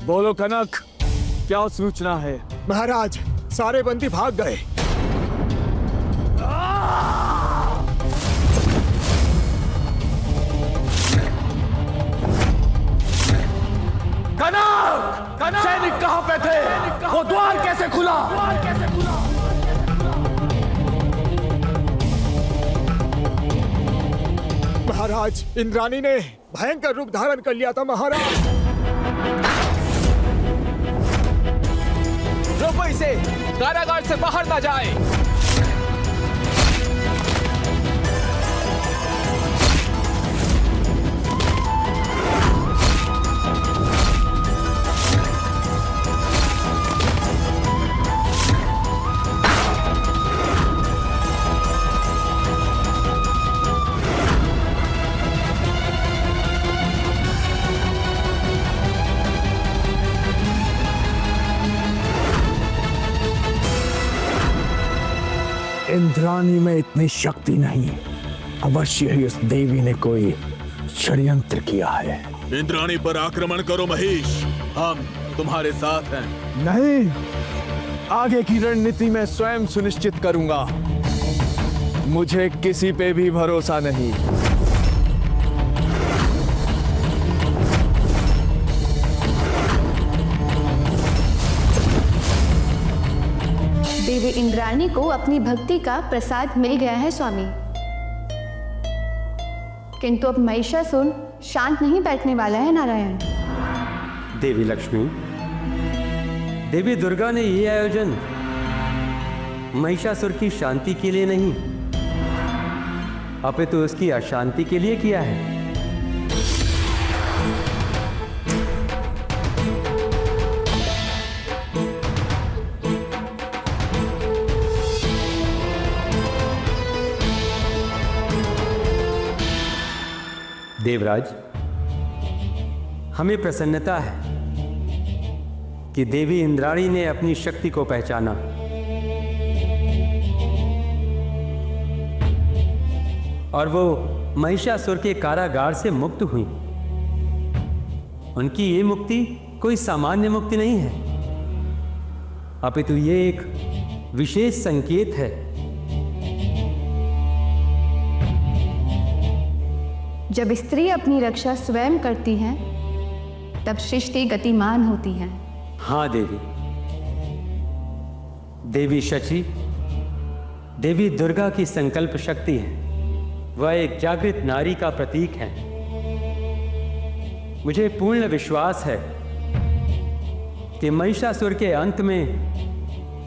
बोलो कनक, क्या सूचना है? महाराज, सारे बंदी भाग गए। कनक! सैनिक कहां पे थे? वो द्वार कैसे खुला? महाराज, इंद्राणी ने भयंकर रूप धारण कर लिया था महाराज। रोको इसे, कारागार से बाहर ना जाए। इंद्राणी में इतनी शक्ति नहीं, अवश्य ही उस देवी ने कोई षड्यंत्र किया है। इंद्राणी पर आक्रमण करो महेश, हम तुम्हारे साथ हैं। नहीं, आगे की रणनीति मैं स्वयं सुनिश्चित करूंगा। मुझे किसी पे भी भरोसा नहीं। देवी इंद्राणी को अपनी भक्ति का प्रसाद मिल गया है स्वामी, किंतु अब महिषासुर शांत नहीं बैठने वाला है नारायण। देवी लक्ष्मी, देवी दुर्गा ने ये आयोजन महिषासुर की शांति के लिए नहीं, अपितु उसकी अशांति के लिए किया है। देवराज, हमें प्रसन्नता है कि देवी इंद्राणी ने अपनी शक्ति को पहचाना और वो महिषासुर के कारागार से मुक्त हुई। उनकी ये मुक्ति कोई सामान्य मुक्ति नहीं है, अपितु ये एक विशेष संकेत है। जब स्त्री अपनी रक्षा स्वयं करती है, तब सृष्टि गतिमान होती है। हाँ देवी, देवी शची देवी दुर्गा की संकल्प शक्ति है। वह एक जागृत नारी का प्रतीक है। मुझे पूर्ण विश्वास है कि महिषासुर के अंत में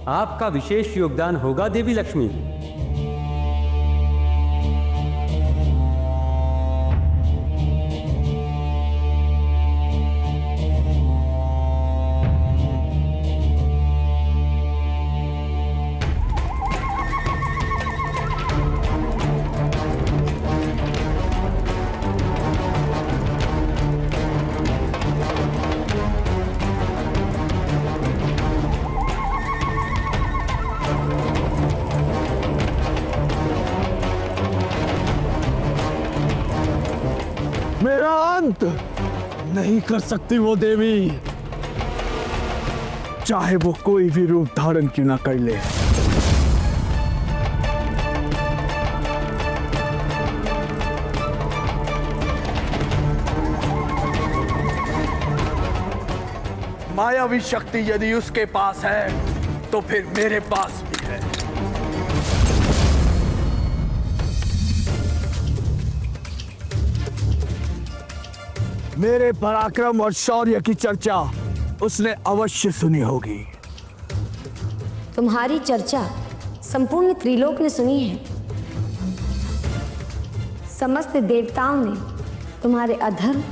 आपका विशेष योगदान होगा देवी लक्ष्मी। मेरा अंत नहीं कर सकती वो देवी, चाहे वो कोई भी रूप धारण क्यों ना कर ले। मायावी शक्ति यदि उसके पास है तो फिर मेरे पास भी है। मेरे पराक्रम और शौर्य की चर्चा उसने अवश्य सुनी होगी। तुम्हारी चर्चा संपूर्ण त्रिलोक ने सुनी है। समस्त देवताओं ने तुम्हारे अधर्म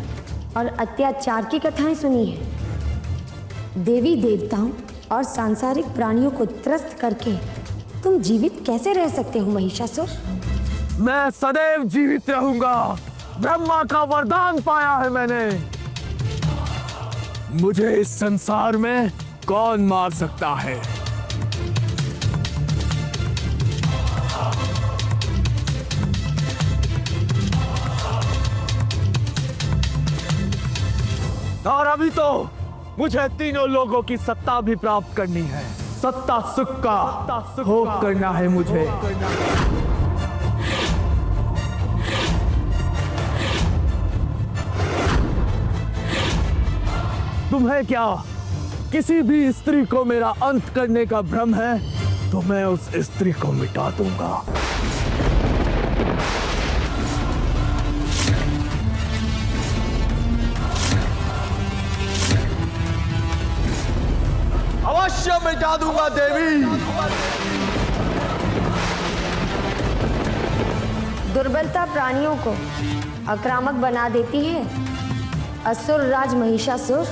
और अत्याचार की कथाएं सुनी है। देवी देवताओं और सांसारिक प्राणियों को त्रस्त करके तुम जीवित कैसे रह सकते हो महिषासुर? मैं सदैव जीवित रहूंगा। ब्रह्मा का वरदान पाया है मैंने। मुझे इस संसार में कौन मार सकता है? और अभी तो मुझे तीनों लोगों की सत्ता भी प्राप्त करनी है। सत्ता सुख का भोग करना है मुझे। तुम्हें क्या किसी भी स्त्री को मेरा अंत करने का भ्रम है? तो मैं उस स्त्री को मिटा दूंगा। अवश्य मिटा दूंगा देवी। दुर्बलता प्राणियों को आक्रामक बना देती है। असुर राज महिषासुर,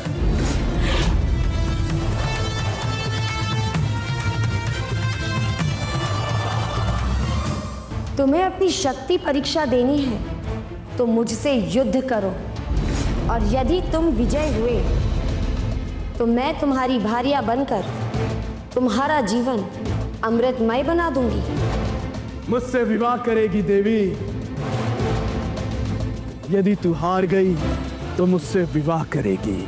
तुम्हें अपनी शक्ति परीक्षा देनी है तो मुझसे युद्ध करो, और यदि तुम विजय हुए तो मैं तुम्हारी भार्या बनकर तुम्हारा जीवन अमृतमय बना दूंगी। मुझसे विवाह करेगी देवी? यदि तू हार गई तो मुझसे विवाह करेगी।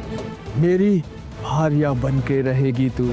मेरी भार्या बनके रहेगी तू।